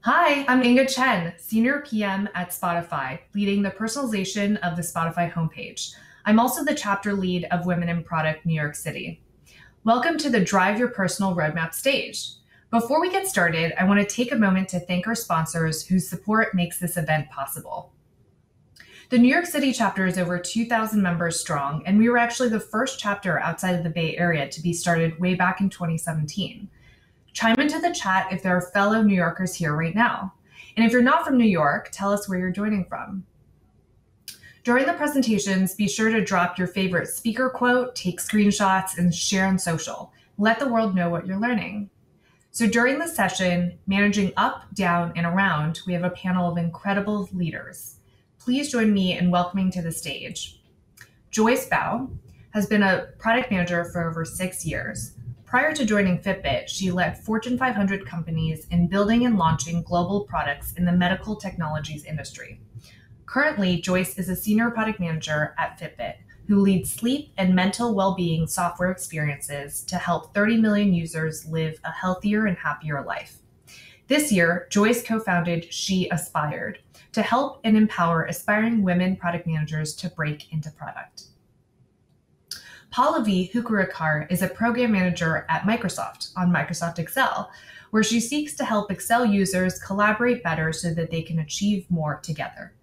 Hi, I'm Inga Chen, Senior PM at Spotify, leading the personalization of the Spotify homepage. I'm also the chapter lead of Women in Product New York City. Welcome to the Drive Your Personal Roadmap stage. Before we get started, I want to take a moment to thank our sponsors whose support makes this event possible. The New York City chapter is over 2,000 members strong, and we were actually the first chapter outside of the Bay Area to be started way back in 2017. Chime into the chat if there are fellow New Yorkers here right now. And if you're not from New York, tell us where you're joining from. During the presentations, be sure to drop your favorite speaker quote, take screenshots, and share on social. Let the world know what you're learning. So during the session, Managing Up, Down, and Around, we have a panel of incredible leaders. Please join me in welcoming to the stage. Joyce Bao has been a product manager for over 6 years. Prior to joining Fitbit, she led Fortune 500 companies in building and launching global products in the medical technologies industry. Currently, Joyce is a senior product manager at Fitbit, who leads sleep and mental well-being software experiences to help 30 million users live a healthier and happier life. This year, Joyce co-founded She Aspired to help and empower aspiring women product managers to break into product. Pallavi Hukurikar is a program manager at Microsoft on Microsoft Excel, where she seeks to help Excel users collaborate better so that they can achieve more together.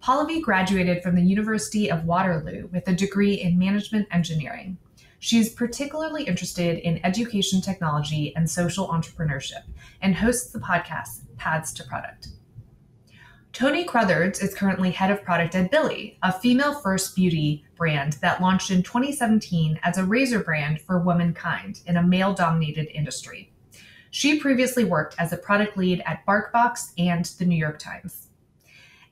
Pallavi graduated from the University of Waterloo with a degree in management engineering. She's particularly interested in education technology and social entrepreneurship and hosts the podcast Paths to Product. Toni Crothers is currently head of product at Billie, a female-first beauty brand that launched in 2017 as a razor brand for womankind in a male-dominated industry. She previously worked as a product lead at BarkBox and the New York Times.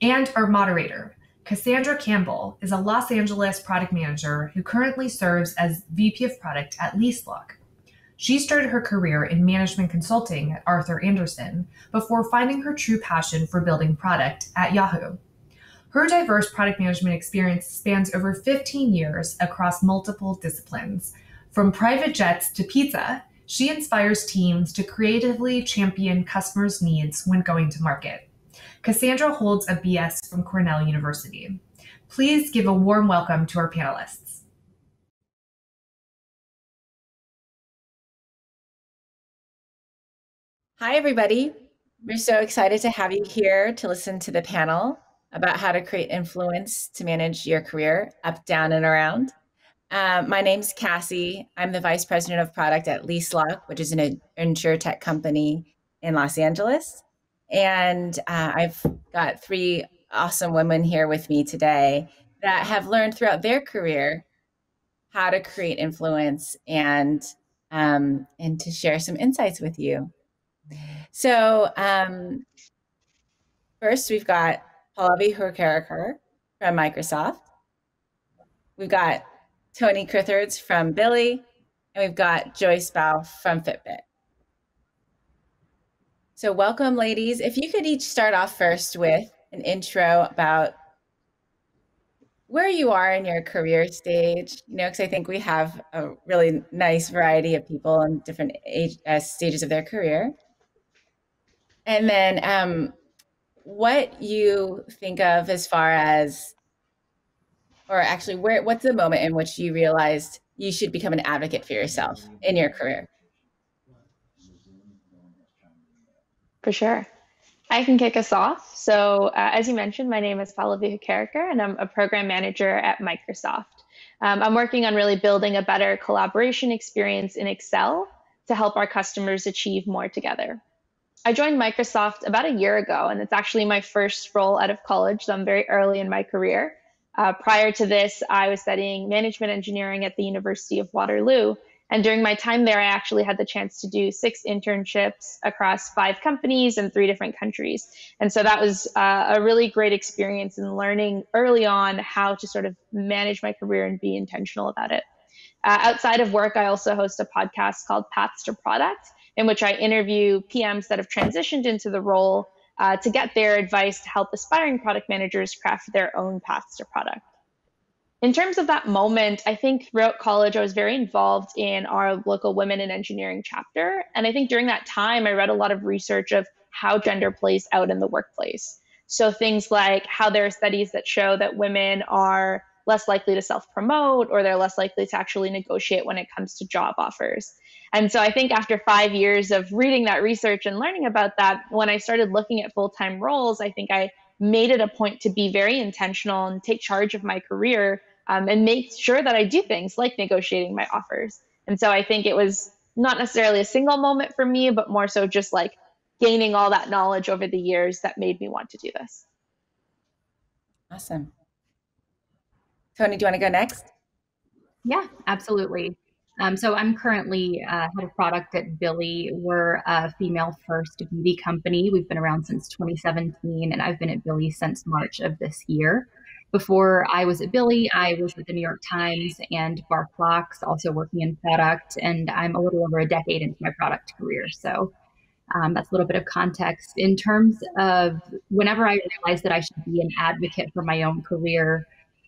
And our moderator, Cassandra Campbell, is a Los Angeles product manager who currently serves as VP of Product at LeaseLock. She started her career in management consulting at Arthur Andersen before finding her true passion for building product at Yahoo. Her diverse product management experience spans over 15 years across multiple disciplines. From private jets to pizza, she inspires teams to creatively champion customers' needs when going to market. Cassandra holds a BS from Cornell University. Please give a warm welcome to our panelists. Hi, everybody. We're so excited to have you here to listen to the panel about how to create influence to manage your career up, down, and around. My name's Cassie. I'm the Vice President of Product at LeaseLock, which is an insurtech company in Los Angeles. And I've got three awesome women here with me today that have learned throughout their career how to create influence and to share some insights with you. So first, we've got Pallavi Hurkarakar from Microsoft. We've got Toni Crothers from Billie, and we've got Joyce Bao from Fitbit. So welcome, ladies. If you could each start off first with an intro about where you are in your career stage, because I think we have a really nice variety of people in different stages of their career. And then what you think of as far as, or actually what's the moment in which you realized you should become an advocate for yourself in your career? For sure. I can kick us off. So, as you mentioned, my name is Pallavi Hukarikar, and I'm a program manager at Microsoft. I'm working on really building a better collaboration experience in Excel to help our customers achieve more together. I joined Microsoft about a year ago, and it's actually my first role out of college, so I'm very early in my career. Prior to this, I was studying management engineering at the University of Waterloo. And during my time there, I actually had the chance to do 6 internships across 5 companies in 3 different countries. And so that was a really great experience in learning early on how to sort of manage my career and be intentional about it. Outside of work, I also host a podcast called Paths to Product, in which I interview PMs that have transitioned into the role to get their advice to help aspiring product managers craft their own paths to product. In terms of that moment, I think throughout college, I was very involved in our local Women in Engineering chapter. And I think during that time, I read a lot of research of how gender plays out in the workplace. So things like how there are studies that show that women are less likely to self-promote, or they're less likely to actually negotiate when it comes to job offers. And so I think after 5 years of reading that research and learning about that, when I started looking at full-time roles, I think I made it a point to be very intentional and take charge of my career, and make sure that I do things like negotiating my offers. And so I think it was not necessarily a single moment for me, but more so just like gaining all that knowledge over the years that made me want to do this. Awesome. Tony, do you want to go next? Yeah, absolutely. So I'm currently head of product at Billie. We're a female-first beauty company. We've been around since 2017, and I've been at Billie since March of this year. Before I was at Billie, I was at the New York Times and BarkBox, also working in product, and I'm a little over a decade into my product career. So that's a little bit of context. In terms of whenever I realized that I should be an advocate for my own career,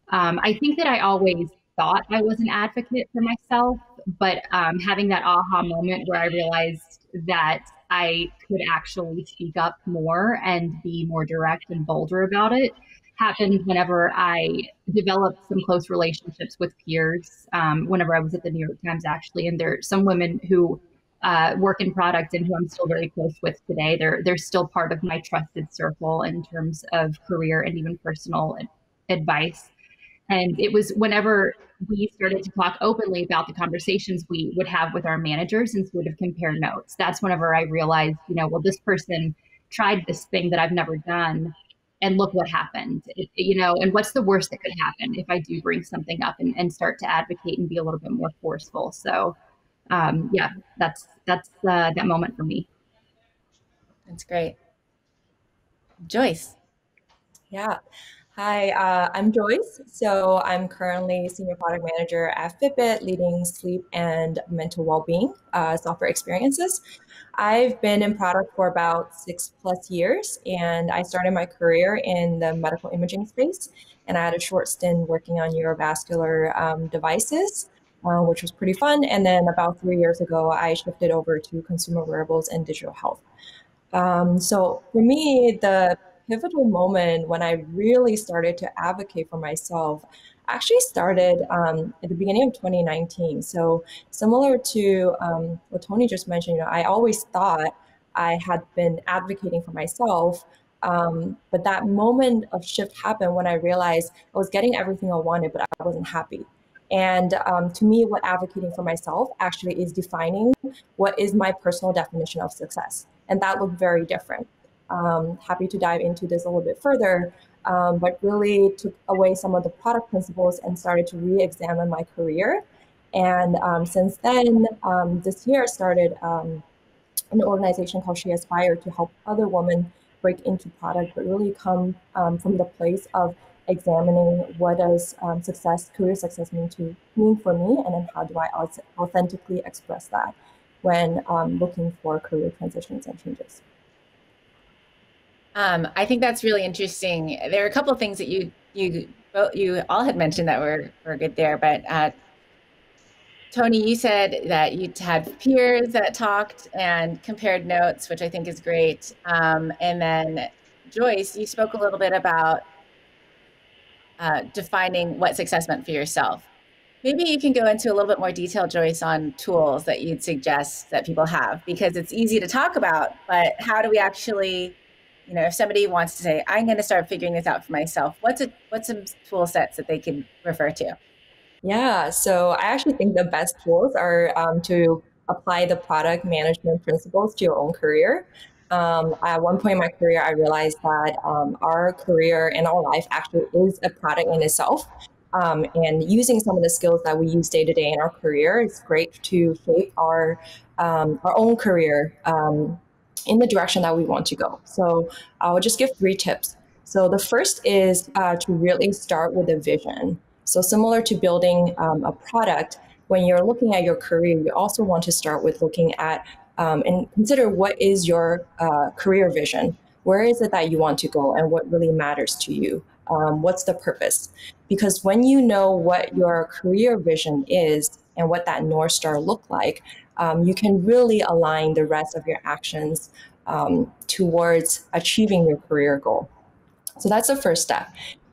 I think that I always thought I was an advocate for myself, but having that aha moment where I realized that I could actually speak up more and be more direct and bolder about it happened whenever I developed some close relationships with peers, whenever I was at the New York Times, actually. And there are some women who work in product and who I'm still very close with today. They're still part of my trusted circle in terms of career and even personal advice. And it was whenever we started to talk openly about the conversations we would have with our managers and sort of compare notes. That's whenever I realized, well, this person tried this thing that I've never done, and look what happened. And what's the worst that could happen if I do bring something up and start to advocate and be a little bit more forceful. So yeah, that's that moment for me. That's great. Joyce. Yeah. Hi, I'm Joyce. So I'm currently Senior Product Manager at Fitbit, leading sleep and mental well-being software experiences. I've been in product for about 6+ years, and I started my career in the medical imaging space, and I had a short stint working on neurovascular devices, which was pretty fun. And then about 3 years ago, I shifted over to consumer wearables and digital health. So for me, the pivotal moment when I really started to advocate for myself actually started at the beginning of 2019. So similar to what Tony just mentioned, I always thought I had been advocating for myself, but that moment of shift happened when I realized I was getting everything I wanted, but I wasn't happy. And to me, what advocating for myself actually is defining what is my personal definition of success. And that looked very different. Happy to dive into this a little bit further, but really took away some of the product principles and started to re-examine my career. And since then, this year I started an organization called She Aspire to help other women break into product, but really come from the place of examining what does career success mean for me, and then how do I authentically express that when looking for career transitions and changes. I think that's really interesting. There are a couple of things that you all had mentioned that were good there, but Tony, you said that you had peers that talked and compared notes, which I think is great. And then Joyce, you spoke a little bit about defining what success meant for yourself. Maybe you can go into a little bit more detail, Joyce, on tools that you'd suggest that people have, because it's easy to talk about, but how do we actually, if somebody wants to say, I'm going to start figuring this out for myself, what's some tool sets that they can refer to? Yeah, so I actually think the best tools are to apply the product management principles to your own career. At one point in my career, I realized that our career and our life actually is a product in itself. And using some of the skills that we use day to day in our career is great to shape our own career in the direction that we want to go. So I'll just give 3 tips. So the first is to really start with a vision. So similar to building a product, when you're looking at your career, you also want to start with looking at and consider what is your career vision. Where is it that you want to go, and what really matters to you? What's the purpose? Because when you know what your career vision is and what that North Star look like, you can really align the rest of your actions towards achieving your career goal. So that's the first step.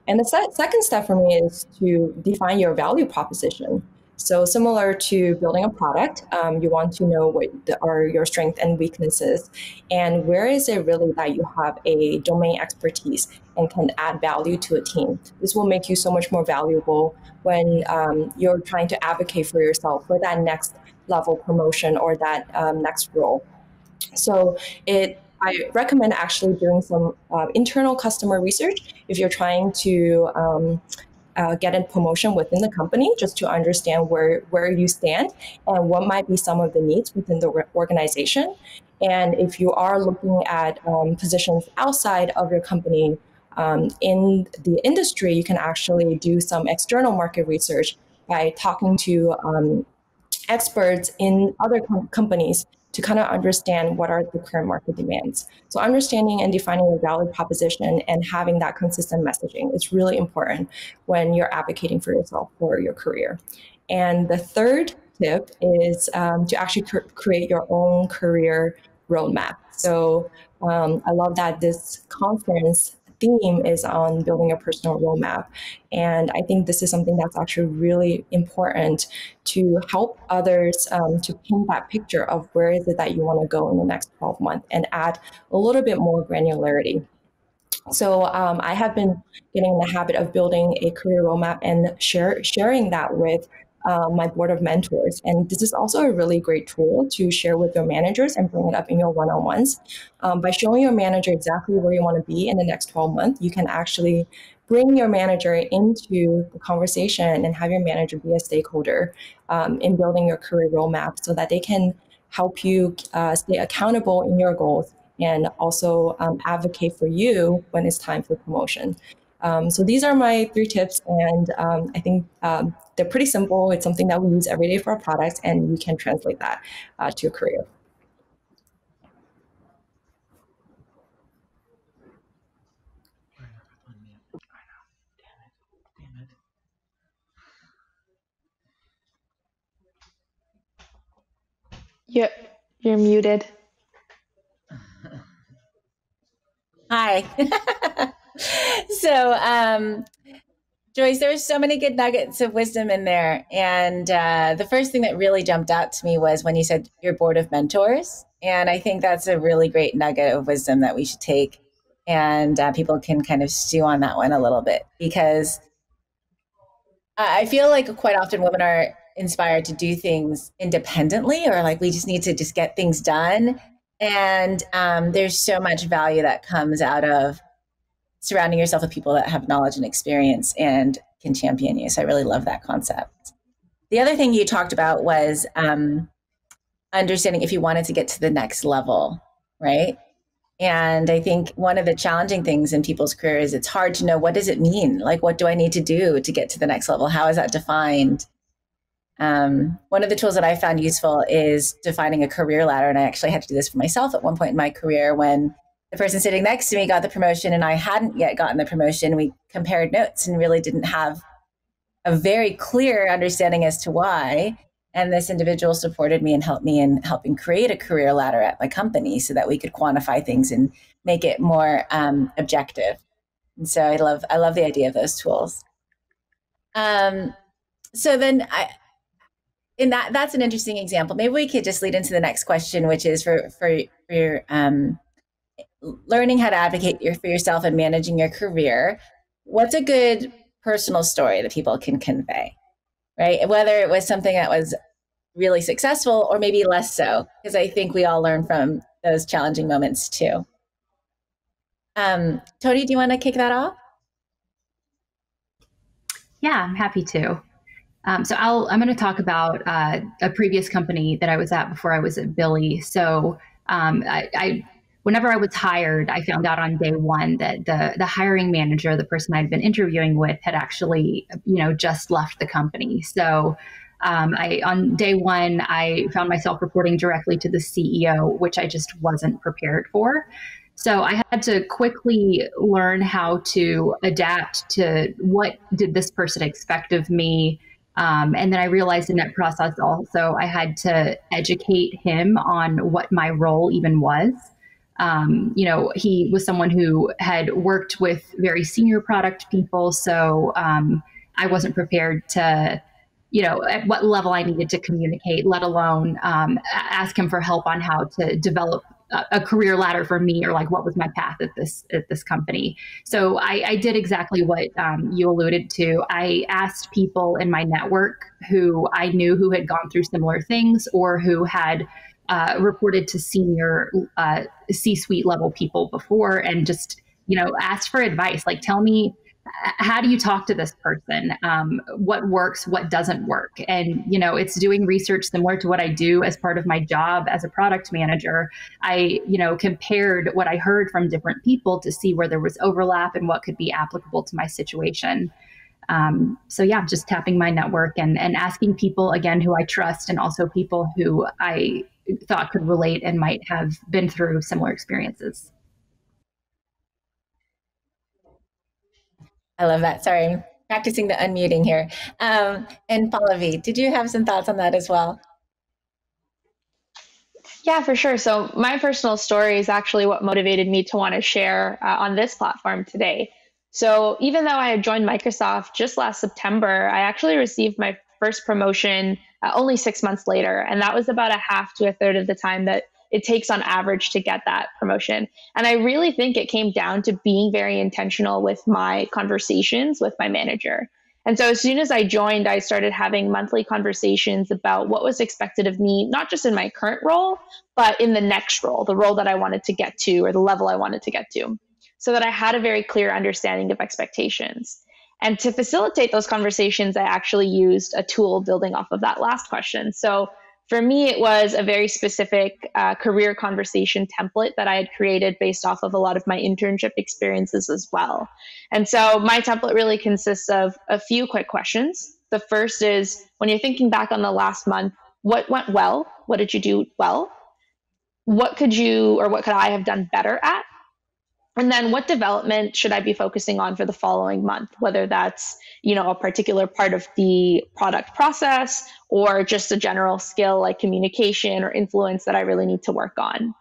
And the second step for me is to define your value proposition. So similar to building a product, you want to know what are your strengths and weaknesses, and where is it really that you have a domain expertise and can add value to a team. This will make you so much more valuable when you're trying to advocate for yourself for that next level promotion or that next role. So I recommend actually doing some internal customer research if you're trying to get a promotion within the company, just to understand where you stand and what might be some of the needs within the organization. And if you are looking at positions outside of your company in the industry, you can actually do some external market research by talking to experts in other companies to kind of understand what are the current market demands. So understanding and defining your value proposition and having that consistent messaging is really important when you're advocating for yourself for your career. And the third tip is to actually create your own career roadmap. So I love that this conference theme is on building a personal roadmap. And I think this is something that's actually really important to help others to paint that picture of where is it that you want to go in the next 12 months and add a little bit more granularity. So I have been getting in the habit of building a career roadmap and sharing that with my board of mentors. And this is also a really great tool to share with your managers and bring it up in your one-on-ones. By showing your manager exactly where you want to be in the next 12 months, you can actually bring your manager into the conversation and have your manager be a stakeholder in building your career roadmap so that they can help you stay accountable in your goals and also advocate for you when it's time for promotion. So these are my 3 tips, and I think they're pretty simple. It's something that we use every day for our products, and you can translate that to your career. You're muted. Hi. So, Joyce, there were so many good nuggets of wisdom in there. And the first thing that really jumped out to me was when you said your board of mentors. And I think that's a really great nugget of wisdom that we should take. And people can kind of stew on that one a little bit, because I feel like quite often women are inspired to do things independently, or like we just need to just get things done. And there's so much value that comes out of surrounding yourself with people that have knowledge and experience and can champion you. So I really love that concept. The other thing you talked about was understanding if you wanted to get to the next level, right? And I think one of the challenging things in people's careers, it's hard to know, what does it mean? Like, what do I need to do to get to the next level? How is that defined? One of the tools that I found useful is defining a career ladder. And I actually had to do this for myself at one point in my career when the person sitting next to me got the promotion and I hadn't yet gotten the promotion. We compared notes and really didn't have a very clear understanding as to why. And this individual supported me and helped me in helping create a career ladder at my company so that we could quantify things and make it more objective. And so I love the idea of those tools. So then that's an interesting example. Maybe we could just lead into the next question, which is for your learning how to advocate for yourself and managing your career. What's a good personal story that people can convey, right? Whether it was something that was really successful or maybe less so, because I think we all learn from those challenging moments too. Tony, do you want to kick that off? Yeah, I'm happy to. So I'm going to talk about a previous company that I was at before I was at Billy. So whenever I was hired, I found out on day one that the hiring manager, the person I'd been interviewing with, had actually, just left the company. So on day one, I found myself reporting directly to the CEO, which I just wasn't prepared for. So I had to quickly learn how to adapt to what did this person expect of me. And then I realized in that process also I had to educate him on what my role even was. He was someone who had worked with very senior product people. So I wasn't prepared to, at what level I needed to communicate, let alone ask him for help on how to develop a career ladder for me, or like what was my path at this company. So I did exactly what you alluded to. I asked people in my network who I knew who had gone through similar things, or who had reported to senior C-suite level people before, and just asked for advice. Like, tell me, how do you talk to this person? What works, what doesn't work? And, it's doing research similar to what I do as part of my job as a product manager. I, compared what I heard from different people to see where there was overlap and what could be applicable to my situation. Just tapping my network and asking people, again, who I trust, and also people who I thought could relate and might have been through similar experiences. I love that. Sorry, I'm practicing the unmuting here. And Pallavi, did you have some thoughts on that as well? Yeah, for sure. So my personal story is actually what motivated me to want to share on this platform today. So even though I had joined Microsoft just last September, I actually received my first promotion only 6 months later. And that was about a half to a third of the time that it takes on average to get that promotion. And I really think it came down to being very intentional with my conversations with my manager. And so as soon as I joined, I started having monthly conversations about what was expected of me, not just in my current role, but in the next role, the role that I wanted to get to, or the level I wanted to get to, so that I had a very clear understanding of expectations. And to facilitate those conversations, I actually used a tool building off of that last question. So for me, it was a very specific career conversation template that I had created based off of a lot of my internship experiences as well. And so my template really consists of a few quick questions. The first is, when you're thinking back on the last month, what went well? What did you do well? What could I have done better at? And then what development should I be focusing on for the following month, whether that's, a particular part of the product process, or just a general skill like communication or influence that I really need to work on.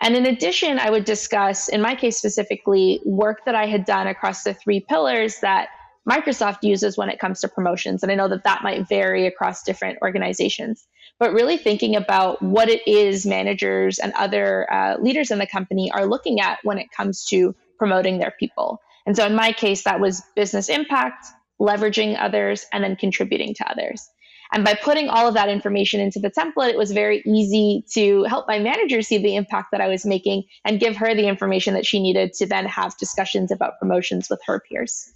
And in addition, I would discuss, in my case specifically, work that I had done across the 3 pillars that Microsoft uses when it comes to promotions. And I know that might vary across different organizations, but really thinking about what it is managers and other leaders in the company are looking at when it comes to promoting their people. And so in my case, that was business impact, leveraging others, and then contributing to others. And by putting all of that information into the template, it was very easy to help my manager see the impact that I was making and give her the information that she needed to then have discussions about promotions with her peers.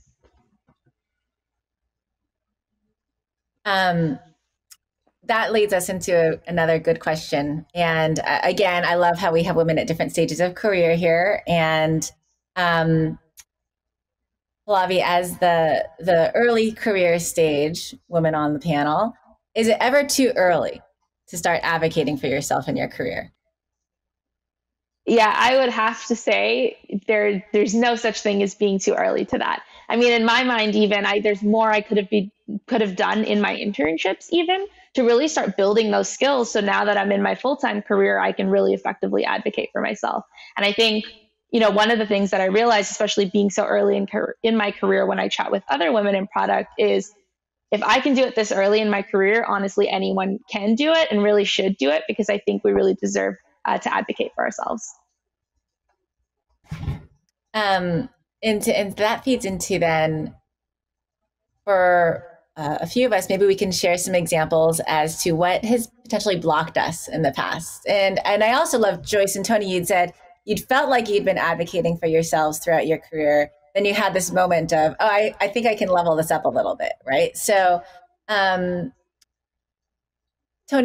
That leads us into another good question. And again, I love how we have women at different stages of career here. And Pallavi, as the early career stage woman on the panel, is it ever too early to start advocating for yourself in your career? Yeah, I would have to say there's no such thing as being too early to that. I mean, in my mind, even there's more I could have done in my internships, even to really start building those skills. So now that I'm in my full-time career, I can really effectively advocate for myself. And I think, one of the things that I realized, especially being so early in my career, when I chat with other women in product, is if I can do it this early in my career, honestly, anyone can do it and really should do it, because I think we really deserve to advocate for ourselves. And that feeds into then, for a few of us, maybe we can share some examples as to what has potentially blocked us in the past. And I also love, Joyce and Tony, you'd said you'd felt like you'd been advocating for yourselves throughout your career. Then you had this moment of, I think I can level this up a little bit, right? So, Tony,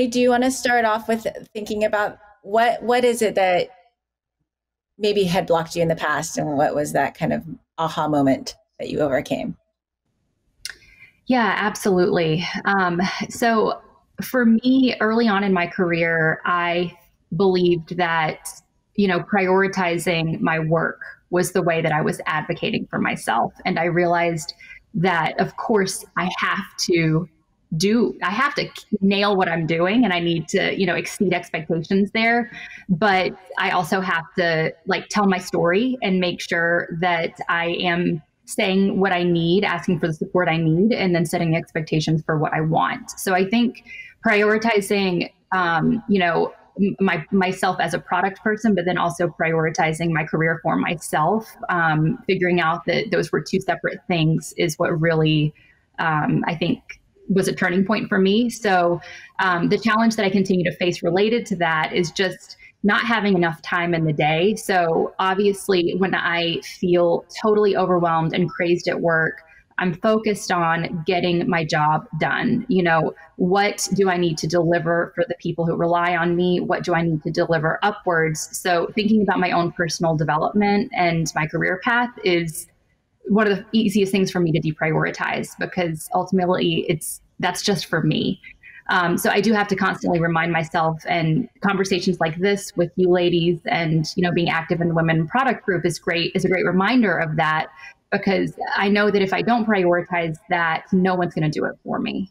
do you want to start off with thinking about what is it that maybe had blocked you in the past, and what was that kind of aha moment that you overcame? Yeah, absolutely. So for me, early on in my career, I believed that, prioritizing my work was the way that I was advocating for myself. And I realized that, of course, I have to I have to nail what I'm doing, and I need to, exceed expectations there. But I also have to like tell my story and make sure that I am saying what I need, asking for the support I need, and then setting expectations for what I want. So I think prioritizing, myself as a product person, but then also prioritizing my career for myself, figuring out that those were two separate things is what really, I think, was a turning point for me. So the challenge that I continue to face related to that is just not having enough time in the day. So obviously, when I feel totally overwhelmed and crazed at work, I'm focused on getting my job done. What do I need to deliver for the people who rely on me? What do I need to deliver upwards? So thinking about my own personal development and my career path is one of the easiest things for me to deprioritize, because ultimately that's just for me. So I do have to constantly remind myself, and conversations like this with you ladies and, being active in the Women Product Group is a great reminder of that, because I know that if I don't prioritize that, no one's going to do it for me.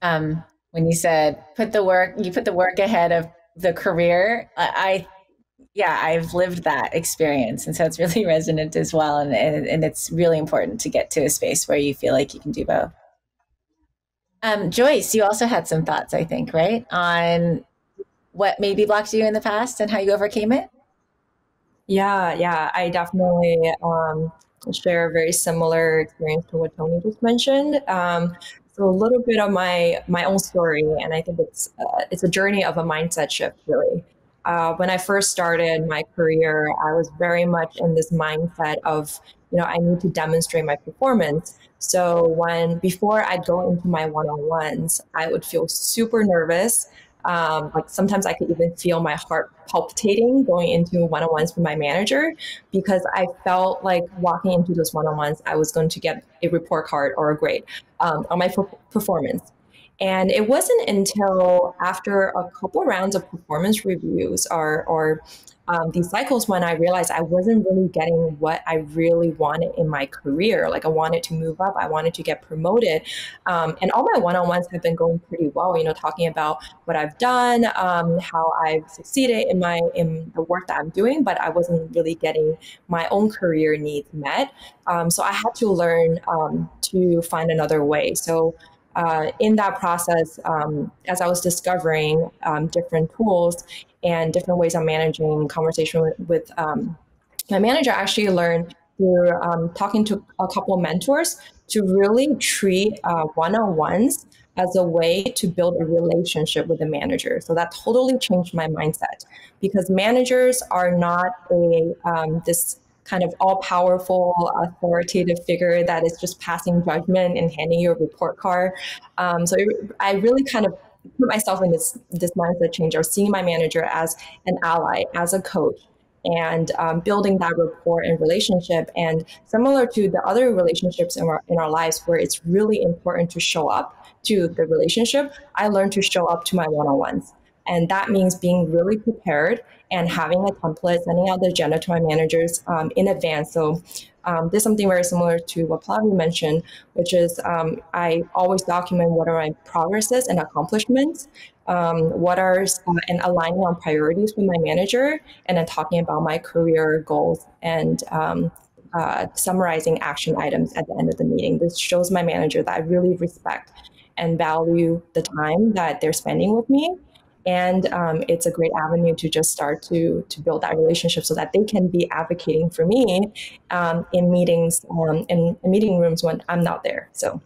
When you said you put the work ahead of the career, I've lived that experience. And so it's really resonant as well. And it's really important to get to a space where you feel like you can do both. Joyce, you also had some thoughts, I think, right? On what maybe blocked you in the past and how you overcame it? Yeah, I definitely share a very similar experience to what Tony just mentioned. So a little bit of my own story, and I think it's a journey of a mindset shift, really. When I first started my career, I was very much in this mindset of, I need to demonstrate my performance. So before I'd go into my one-on-ones, I would feel super nervous. Like sometimes I could even feel my heart palpitating going into one-on-ones with my manager, because I felt like walking into those one-on-ones, I was going to get a report card or a grade on my performance. And it wasn't until after a couple rounds of performance reviews or these cycles when I realized I wasn't really getting what I really wanted in my career. Like I wanted to move up, I wanted to get promoted. And all my one-on-ones have been going pretty well, talking about what I've done, how I've succeeded in the work that I'm doing, but I wasn't really getting my own career needs met. So I had to learn to find another way. So in that process, as I was discovering different tools and different ways of managing conversation with my manager, I actually learned through talking to a couple of mentors to really treat one-on-ones as a way to build a relationship with the manager. So that totally changed my mindset, because managers are not this kind of all-powerful, authoritative figure that is just passing judgment and handing you a report card. So I really kind of put myself in this mindset change of seeing my manager as an ally, as a coach, and building that rapport and relationship. And similar to the other relationships in our lives where it's really important to show up to the relationship, I learned to show up to my one-on-ones. And that means being really prepared and having a template, sending out the agenda to my managers in advance. So this is something very similar to what Pallavi mentioned, which is I always document what are my progresses and accomplishments, and aligning on priorities with my manager, and then talking about my career goals and summarizing action items at the end of the meeting. This shows my manager that I really respect and value the time that they're spending with me. And it's a great avenue to just start to build that relationship so that they can be advocating for me in meetings, in meeting rooms when I'm not there. So.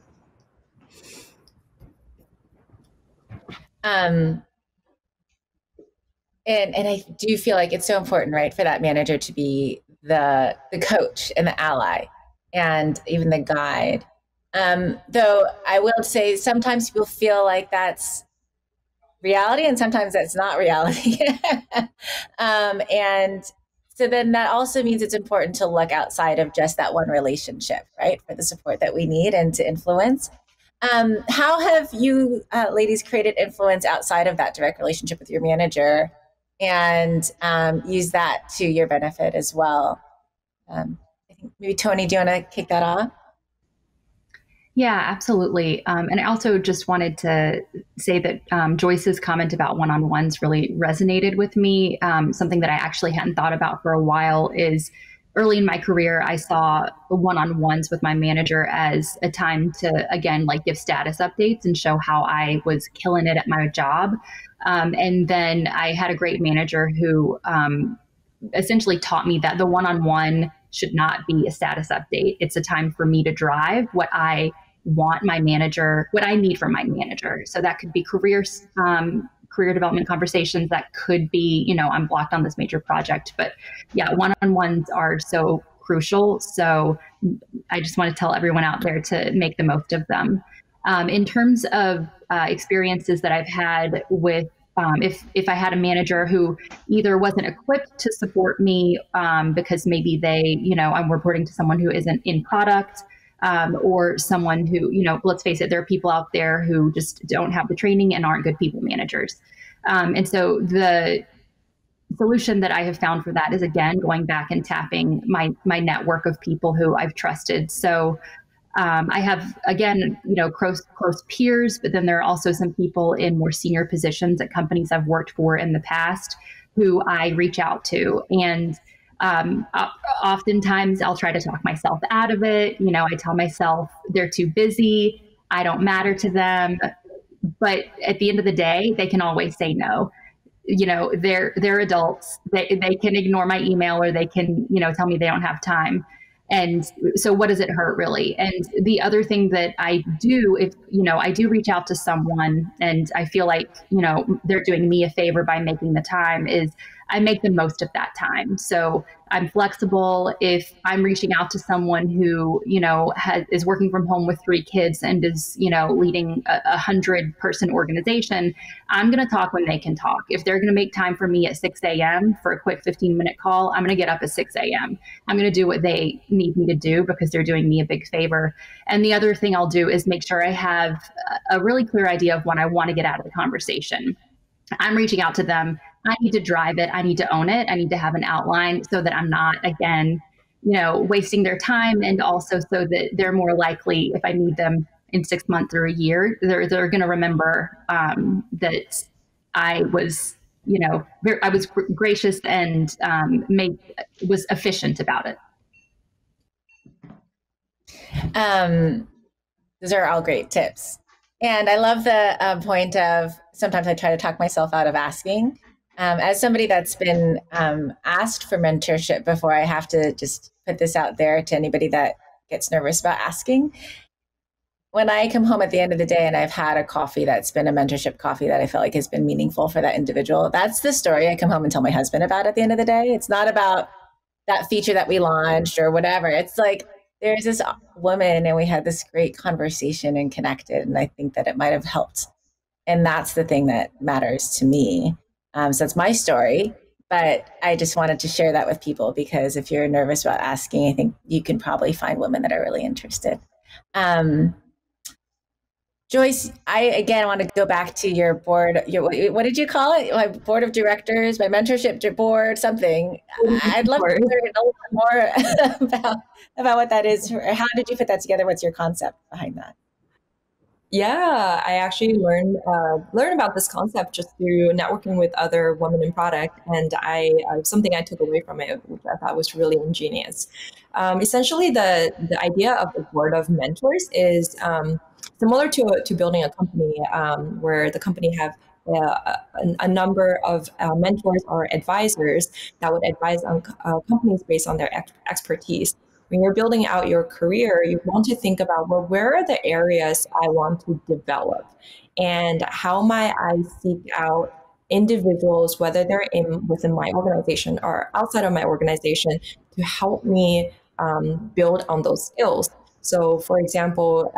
And I do feel like it's so important, right, for that manager to be the coach and the ally and even the guide. Though I will say sometimes people feel like that's reality and sometimes that's not reality. And so then that also means it's important to look outside of just that one relationship, right, for the support that we need and to influence. How have you ladies created influence outside of that direct relationship with your manager and use that to your benefit as well? I think maybe Tony, do you want to kick that off? Yeah, absolutely. And I also just wanted to say that Joyce's comment about one-on-ones really resonated with me. Something that I actually hadn't thought about for a while is early in my career, I saw one-on-ones with my manager as a time to, again, like give status updates and show how I was killing it at my job. And then I had a great manager who essentially taught me that the one-on-one should not be a status update. It's a time for me to drive what I want my manager, what I need from my manager. So that could be career development conversations. That could be, I'm blocked on this major project. But yeah, one-on-ones are so crucial. So I just want to tell everyone out there to make the most of them. In terms of experiences that I've had with if I had a manager who either wasn't equipped to support me because maybe I'm reporting to someone who isn't in product, or someone who, let's face it, there are people out there who just don't have the training and aren't good people managers. And so the solution that I have found for that is, again, going back and tapping my network of people who I've trusted. So I have, again, close peers, but then there are also some people in more senior positions at companies I've worked for in the past who I reach out to. And oftentimes I'll try to talk myself out of it. I tell myself they're too busy, I don't matter to them. But at the end of the day, they can always say no. They're adults. They can ignore my email, or they can, tell me they don't have time. And so what does it hurt, really? And the other thing that I do, if, I do reach out to someone and I feel like, they're doing me a favor by making the time, is I make the most of that time. So I'm flexible. If I'm reaching out to someone who, is working from home with 3 kids and is, leading a 100-person organization, I'm going to talk when they can talk. If they're going to make time for me at 6 a.m. for a quick 15-minute call, I'm going to get up at 6 a.m. I'm going to do what they need me to do because they're doing me a big favor. And the other thing I'll do is make sure I have a really clear idea of what I want to get out of the conversation. I'm reaching out to them. I need to drive it. I need to own it. I need to have an outline so that I'm not, again, wasting their time, and also so that they're more likely, if I need them in 6 months or a year, they're going to remember that I was, I was gracious and was efficient about it. Those are all great tips. And I love the point of sometimes I try to talk myself out of asking. As somebody that's been asked for mentorship before, I have to just put this out there to anybody that gets nervous about asking. When I come home at the end of the day and I've had a coffee that's been a mentorship coffee that I felt like has been meaningful for that individual, that's the story I come home and tell my husband about at the end of the day. It's not about that feature that we launched or whatever. It's like, there's this woman and we had this great conversation and connected, and I think that it might have helped. And that's the thing that matters to me. So that's my story, but I just wanted to share that with people, because if you're nervous about asking, I think you can probably find women that are really interested. Joyce, I again want to go back to your board. What did you call it? My board of directors, my mentorship board, something. I'd love to learn a little bit more about what that is. How did you put that together? What's your concept behind that? Yeah, I actually learned about this concept just through networking with other women in product, and something I took away from it, which I thought was really ingenious. Essentially, the idea of the board of mentors is similar to building a company, where the company have a number of mentors or advisors that would advise on companies based on their expertise. When you're building out your career, you want to think about, well, where are the areas I want to develop? And how might I seek out individuals, whether they're within my organization or outside of my organization, to help me build on those skills? So, for example,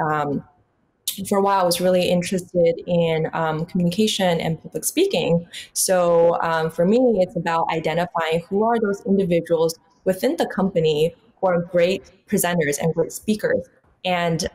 for a while, I was really interested in communication and public speaking. So for me, it's about identifying who are those individuals within the company who are great presenters and great speakers. And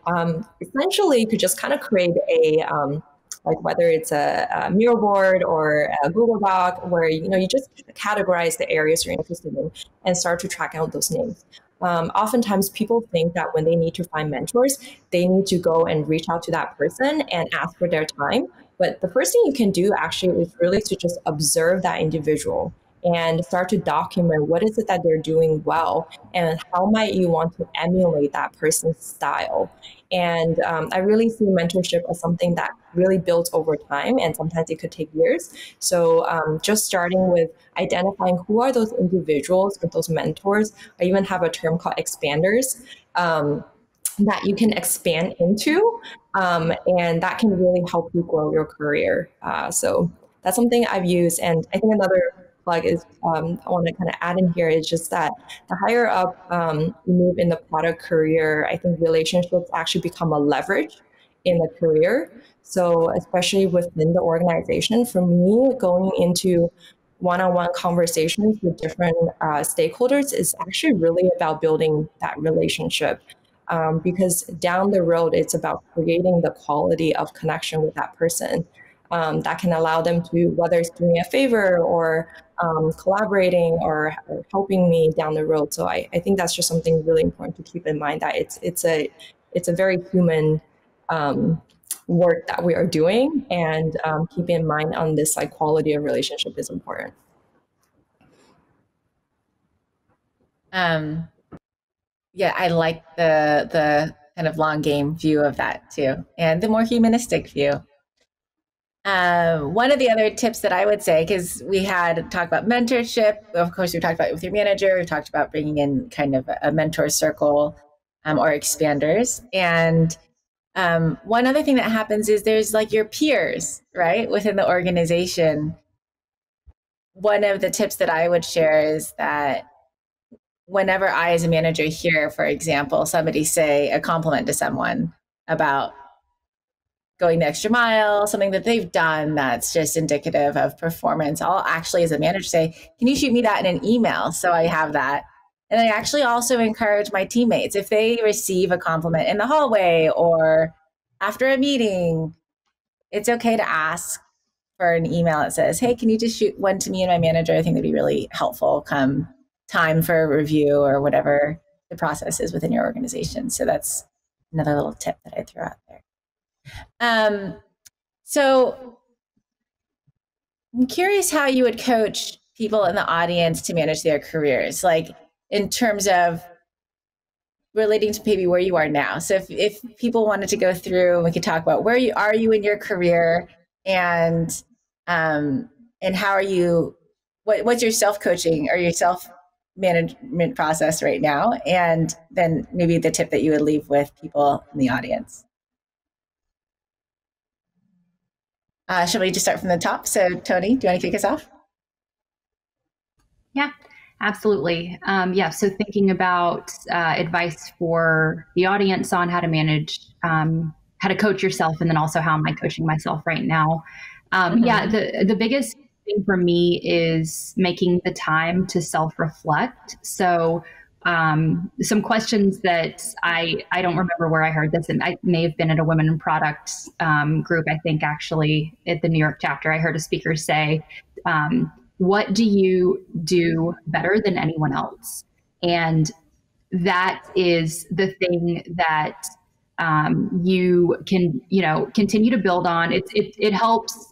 essentially, you could just kind of create a, like whether it's a Miro board or a Google Doc, where you just categorize the areas you're interested in and start to track out those names. Oftentimes people think that when they need to find mentors, they need to go and reach out to that person and ask for their time. But the first thing you can do actually is really to just observe that individual and start to document what is it that they're doing well and how might you want to emulate that person's style. And I really see mentorship as something that really builds over time, and sometimes it could take years. So just starting with identifying who are those individuals or those mentors. I even have a term called expanders that you can expand into, and that can really help you grow your career. So that's something I've used. And I think another plug is I want to kind of add in here is just that the higher up you move in the product career, I think relationships actually become a leverage in the career. So especially within the organization, for me, going into one-on-one conversations with different stakeholders is actually really about building that relationship. Because down the road, it's about creating the quality of connection with that person that can allow them to, whether it's doing a favor or collaborating or helping me down the road. So I think that's just something really important to keep in mind, that it's a very human work that we are doing, and keep in mind on this like quality of relationship is important. Yeah, I like the kind of long game view of that too, and the more humanistic view. One of the other tips that I would say, because we had talked about mentorship, of course, we talked about it with your manager, we talked about bringing in kind of a mentor circle or expanders. And one other thing that happens is there's like your peers, right, within the organization. One of the tips that I would share is that whenever I, as a manager, hear, for example, somebody say a compliment to someone about going the extra mile, something that they've done that's just indicative of performance, I'll actually, as a manager, say, can you shoot me that in an email so I have that? And I actually also encourage my teammates, if they receive a compliment in the hallway or after a meeting, it's okay to ask for an email that says, hey, can you just shoot one to me and my manager? I think that'd be really helpful come time for a review or whatever the process is within your organization. So that's another little tip that I threw out there. So I'm curious how you would coach people in the audience to manage their careers, like in terms of relating to maybe where you are now. So if people wanted to go through, we could talk about where are you in your career, and how are you, what's your self-coaching or your self-management process right now? And then maybe the tip that you would leave with people in the audience. Should we just start from the top? So Tony, do you want to kick us off? Yeah, absolutely. So thinking about advice for the audience on how to manage, how to coach yourself, and then also how am I coaching myself right now? Yeah, the biggest thing for me is making the time to self-reflect. So some questions that I don't remember where I heard this, and I may have been at a Women in Product group, I think actually at the New York chapter. I heard a speaker say, what do you do better than anyone else? And that is the thing that you can, continue to build on. It helps,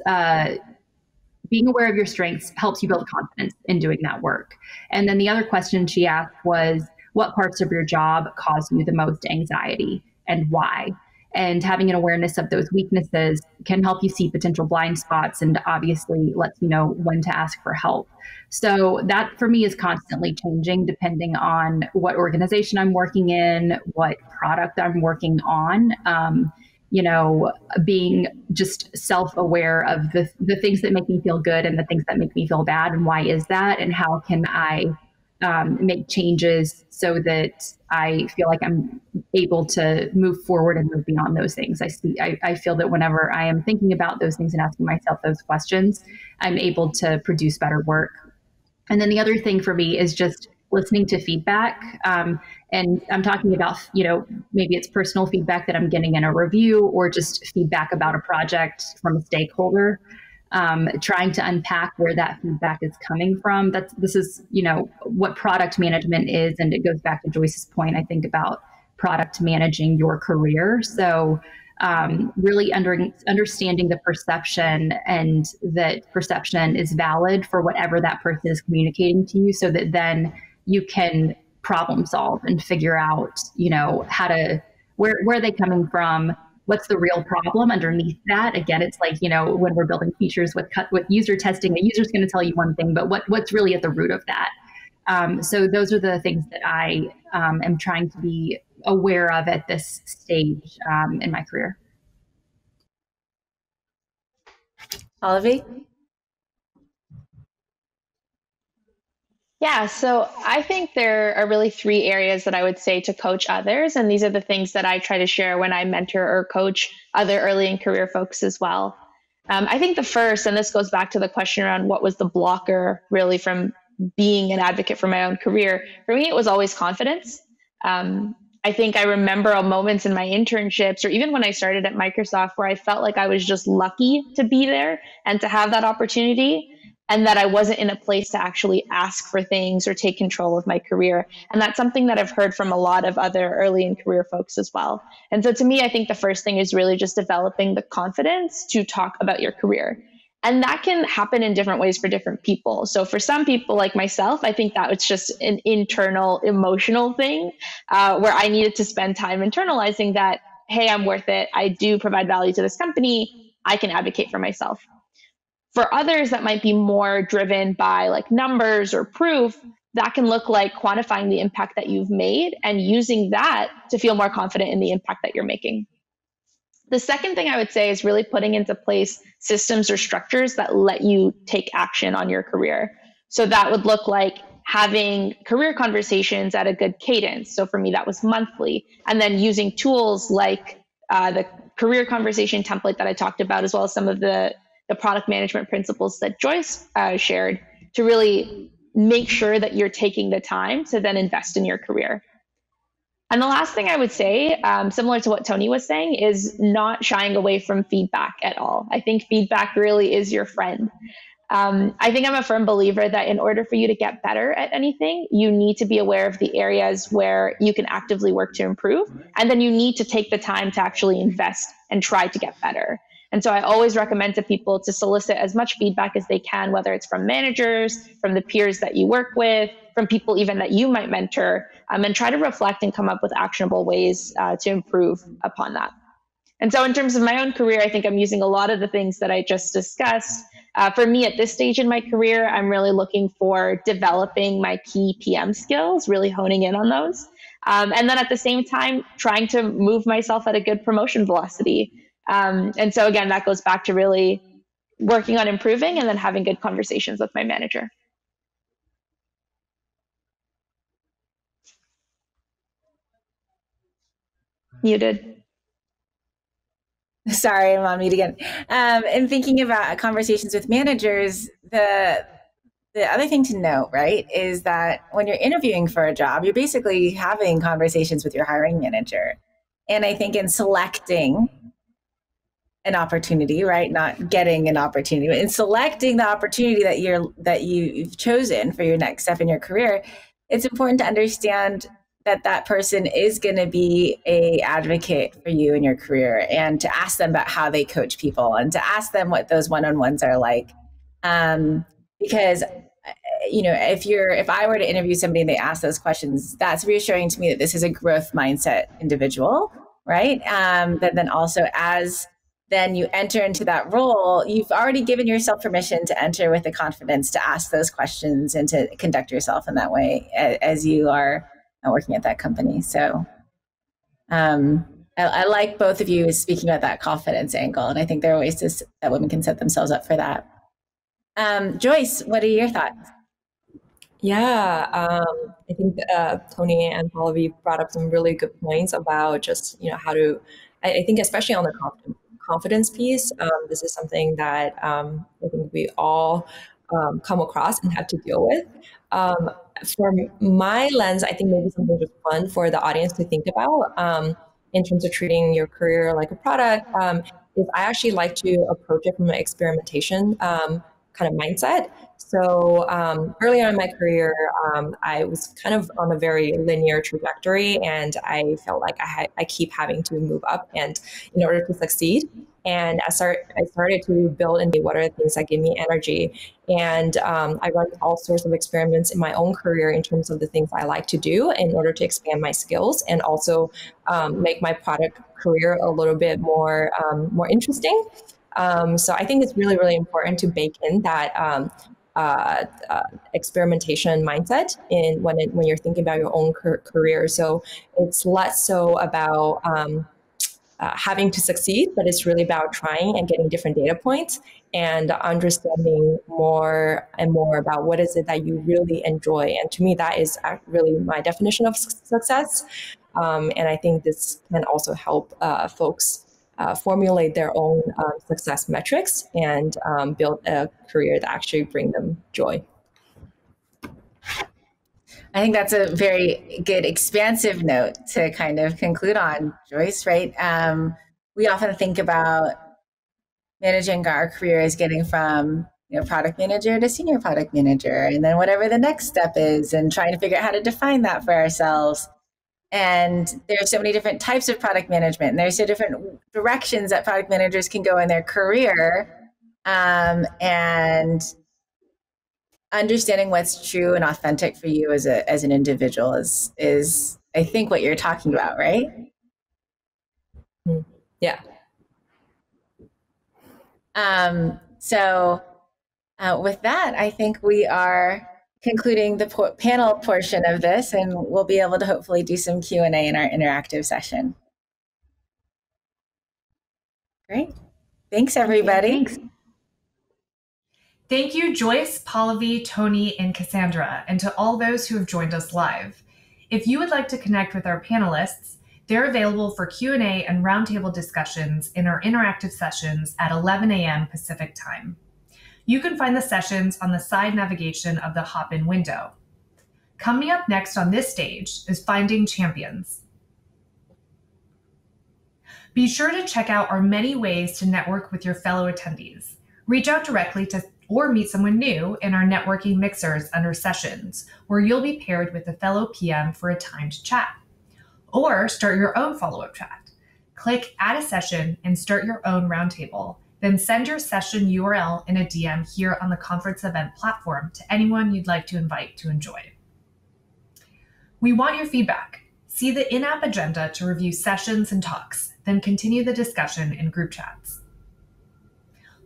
being aware of your strengths helps you build confidence in doing that work. And then the other question she asked was, what parts of your job cause you the most anxiety and why? And having an awareness of those weaknesses can help you see potential blind spots, and obviously lets you know when to ask for help. So that for me is constantly changing depending on what organization I'm working in, what product I'm working on. Being just self-aware of the things that make me feel good and the things that make me feel bad, and why is that, and how can I make changes so that I feel like I'm able to move forward and move beyond those things. I feel that whenever I am thinking about those things and asking myself those questions, I'm able to produce better work. And then the other thing for me is just listening to feedback. And I'm talking about, maybe it's personal feedback that I'm getting in a review, or just feedback about a project from a stakeholder. trying to unpack where that feedback is coming from. This is, what product management is. And it goes back to Joyce's point, I think, about product managing your career. So really understanding the perception, and that perception is valid for whatever that person is communicating to you, so that then you can problem solve and figure out, how to, where are they coming from? What's the real problem underneath that? Again, it's like, when we're building features with user testing, the user's going to tell you one thing, but what's really at the root of that? So those are the things that I am trying to be aware of at this stage in my career. Pallavi? Yeah, so I think there are really three areas that I would say to coach others. And these are the things that I try to share when I mentor or coach other early in career folks as well. I think the first, and this goes back to the question around what was the blocker really from being an advocate for my own career. For me, it was always confidence. I think I remember moments in my internships or even when I started at Microsoft where I felt like I was just lucky to be there and to have that opportunity, and that I wasn't in a place to actually ask for things or take control of my career. And that's something that I've heard from a lot of other early in career folks as well. And so to me, I think the first thing is really just developing the confidence to talk about your career. And that can happen in different ways for different people. So for some people like myself, I think that was just an internal emotional thing where I needed to spend time internalizing that, hey, I'm worth it. I do provide value to this company. I can advocate for myself. For others, that might be more driven by like numbers or proof. That can look like quantifying the impact that you've made and using that to feel more confident in the impact that you're making. The second thing I would say is really putting into place systems or structures that let you take action on your career. So that would look like having career conversations at a good cadence. So for me, that was monthly. And then using tools like the career conversation template that I talked about, as well as some of the product management principles that Joyce shared, to really make sure that you're taking the time to then invest in your career. And the last thing I would say, similar to what Tony was saying, is not shying away from feedback at all. I think feedback really is your friend. I think I'm a firm believer that in order for you to get better at anything, you need to be aware of the areas where you can actively work to improve. And then you need to take the time to actually invest and try to get better. And so I always recommend to people to solicit as much feedback as they can, whether it's from managers, from the peers that you work with, from people even that you might mentor, and try to reflect and come up with actionable ways to improve upon that. And so in terms of my own career, I think I'm using a lot of the things that I just discussed. For me at this stage in my career, I'm really looking for developing my key PM skills, really honing in on those. And then at the same time, trying to move myself at a good promotion velocity. And so again, that goes back to really working on improving and then having good conversations with my manager. Muted. Sorry, I'm on mute again. And thinking about conversations with managers, the other thing to note, right, is that when you're interviewing for a job, you're basically having conversations with your hiring manager. And I think in selecting an opportunity, right, not getting an opportunity, but in selecting the opportunity that you've chosen for your next step in your career, it's important to understand that person is going to be a advocate for you in your career, and to ask them about how they coach people and to ask them what those one-on-ones are like. Because, if I were to interview somebody and they ask those questions, that's reassuring to me that this is a growth mindset individual, right? But then also as then you enter into that role, you've already given yourself permission to enter with the confidence to ask those questions and to conduct yourself in that way as you are working at that company. So I like both of you speaking about that confidence angle. And I think there are ways that women can set themselves up for that. Joyce, what are your thoughts? Yeah, I think Tony and Pallavi brought up some really good points about just, how to, I think especially on the confidence piece, this is something that I think we all come across and have to deal with. From my lens, I think maybe something just fun for the audience to think about in terms of treating your career like a product is I actually like to approach it from an experimentation kind of mindset. So early on in my career, I was kind of on a very linear trajectory, and I felt like I keep having to move up and in order to succeed. And I started to build into what are the things that give me energy. And I run all sorts of experiments in my own career in terms of the things I like to do in order to expand my skills and also make my product career a little bit more interesting. So I think it's really, really important to bake in that experimentation mindset when you're thinking about your own career. So it's less so about having to succeed, but it's really about trying and getting different data points and understanding more and more about what is it that you really enjoy. And to me, that is really my definition of success. And I think this can also help folks formulate their own success metrics and build a career that actually bring them joy. I think that's a very good expansive note to kind of conclude on, Joyce, right? We often think about managing our career as getting from product manager to senior product manager, and then whatever the next step is, and trying to figure out how to define that for ourselves. And there's so many different types of product management, and there's so different directions that product managers can go in their career, and understanding what's true and authentic for you as an individual is I think what you're talking about, right? Yeah. So with that, I think we are concluding the panel portion of this, and we'll be able to hopefully do some Q&A in our interactive session. Great. Thanks, everybody. Thanks. Thank you, Joyce, Pallavi, Tony, and Cassandra, and to all those who have joined us live. If you would like to connect with our panelists, they're available for Q&A and roundtable discussions in our interactive sessions at 11 a.m. Pacific time. You can find the sessions on the side navigation of the Hopin window. Coming up next on this stage is Finding Champions. Be sure to check out our many ways to network with your fellow attendees. Reach out directly to or meet someone new in our networking mixers under sessions, where you'll be paired with a fellow PM for a timed chat. Or start your own follow-up chat. Click Add a Session and start your own roundtable. Then send your session URL in a DM here on the conference event platform to anyone you'd like to invite to enjoy. We want your feedback. See the in-app agenda to review sessions and talks, then continue the discussion in group chats.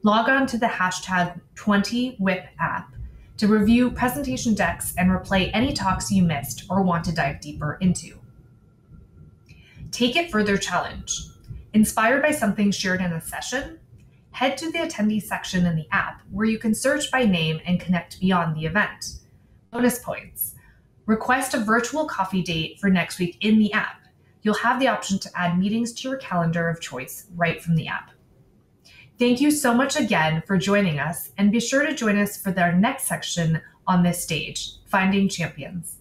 Log on to the hashtag 20WIP app to review presentation decks and replay any talks you missed or want to dive deeper into. Take It Further Challenge. Inspired by something shared in a session? Head to the attendee section in the app where you can search by name and connect beyond the event. Bonus points. Request a virtual coffee date for next week in the app. You'll have the option to add meetings to your calendar of choice right from the app. Thank you so much again for joining us, and be sure to join us for our next section on this stage, Finding Champions.